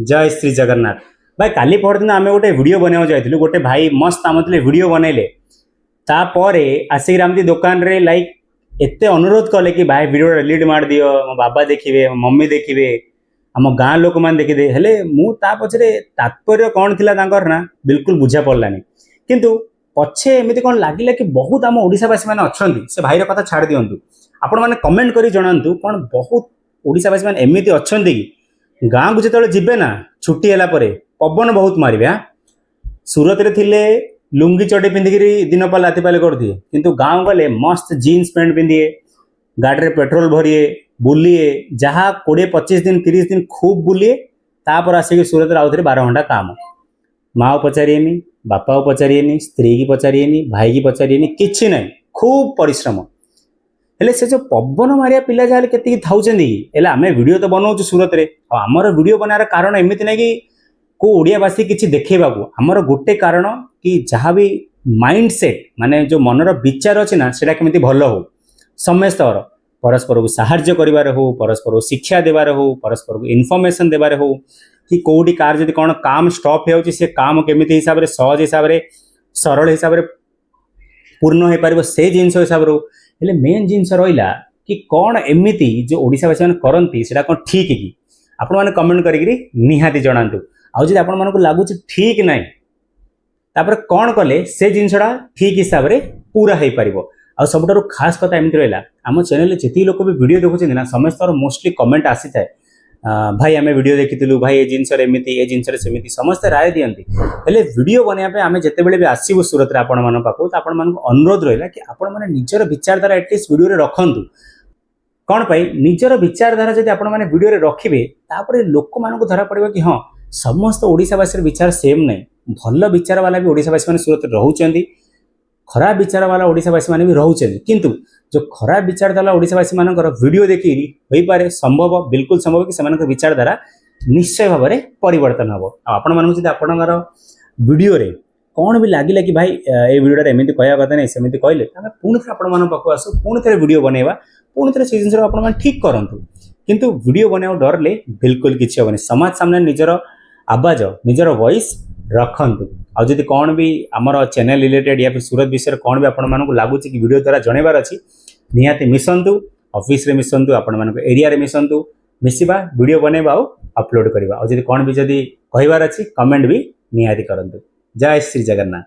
जय श्री जगन्नाथ। भाई काली पहरदिन आम गोटे वीडियो बनाया जाइलु गोटे भाई मस्त आम वीडियो बनइले तापर आसिक आमती दुकान रे लाइक एते अनुरोध कले कि भाई वीडियो डिलीट मार दियो मो बाबा देखिए मम्मी देखिए आम गाँ लोक मैंने देखिदे हेले मु ता पछरे तात्पर्य कौन थिला तांकर ना बिल्कुल बुझा पड़लानी किंतु पछे एमती कौन लागिला कि बहुत आम ओडिशावासी मैंने अछंती से भाईर कथा छाड़ दियंतु आपण मैंने कमेंट करी जणांतु कौन बहुत ओडिशावासी मैंने एमती अछंती कि गाँ को जिते जीवे ना छुट्टी है पवन बहुत मारे हाँ सूरत रे थिले लुंगी चटी पिंधिकी दिन पाल राति पाल कर दिए किंतु गाँव गले मस्त जीन्स पैंट पिंधिए गाड़ी रे पेट्रोल भरिए बुलिए जहाँ 20-25 दिन 30 दिन खूब बुलिए तापर आसिक सूरत आउ थे 12 घंटा काम माँ को पचारिएनी बापा को पचारिएनी स्त्री की पचारिएनी भाई की पचारिएनी किछि ना खूब परिश्रम हेले से जो पवन मारिया पिला जहाँ के थाउचंदी आम वीडियो तो बनाऊँ सूरत रे आमर वीडियो बनार कारण एमती ना कि को ओडियावासी किसी देखा आमर गोटे कारण कि जहाँ भी माइंड सेट माने जो मनर विचार अच्छे ना से केमी भल हो समस्तर परस्पर को साहाय्य कर हो परस्पर को शिक्षा देवार हो परस्पर को इनफर्मेशन देवार हो कि कौटी कार जब कौन काम स्टॉप हो काम केमी हिसाब से सहज हिसाब से सरल हिसाब से पूर्ण हो पार से जिनस हिसाब से हेले मेन जिनस रहा कि कौन एमती जो ओडिशावासी मैंने करती से कौन ठीक कि आपण मैंने कमेंट करी निहाती जनातु आदि आपण मानक लगुच ठीक ना तापर कौन कले से जिनसा ठीक हिसाब से पूरा हो पार आ सबुठ खास कथा एमती रहा आम चैनल जी लोग भी वीडियो देखुं ना समस्त मोस्टली कमेंट आसी थाए भाई आम वीडियो देखी भाई ये जिनस एमती ये जिनस सेमती समस्त राय दिखती हेले वीडियो बनवाई आम जिते भी आसबू सूरत आपण मान पाखु तो आपण मान अनुरोध रहा कि आपण मैंने निजर विचारधारा एटलिस्ट वीडियो रखु कौन पाई निजर विचारधारा जब आपण मैंने वीडियो रखिए तापर लोक मानक धरा पड़े कि हाँ समस्त ओडिशावासी विचार सेम नहीं भल विचार वाला भी ओडिशावासी मैंने सूरत रोचे खराब विचार वाला ओडिशावासी मैंने भी रोचे किंतु जो खराब विचारधारा ओडिशावासी मानकर वीडियो देखी हो पारे संभव बिल्कुल संभव कि से विचारधारा निश्चय भाव में परिवर्तन हम आपण मानक जब आपणकर वीडियो रे कौन भी लगे कि भाई ये वीडियो एमती कह कथा नहीं सेमती कहले पुणी थे आपण पाखु आसु पुणी थे वीडियो बनवा पुणी थे से जिन आप ठीक करूँ किंतु वीडियो बनवा डरले बिल्कुल किसी हेनी समाज सामने निजर आवाज निजर वॉइस रखु आ जदि कौन भी आमर चैनल रिलेटेड या फिर सूरत विषय कौन भी आपण मानक लगुच कि वीडियो द्वारा जनइबार अच्छी निहाती मिसंतु ऑफिस रे मिसंतु आपण मानक एरिया रे मिसंतु मिसिबा वीडियो बनइबा आ अपलोड करबा आ जदि कौन भी जदि कहबार अच्छी कमेंट भी निहाती करंतु। जय श्री जगन्नाथ।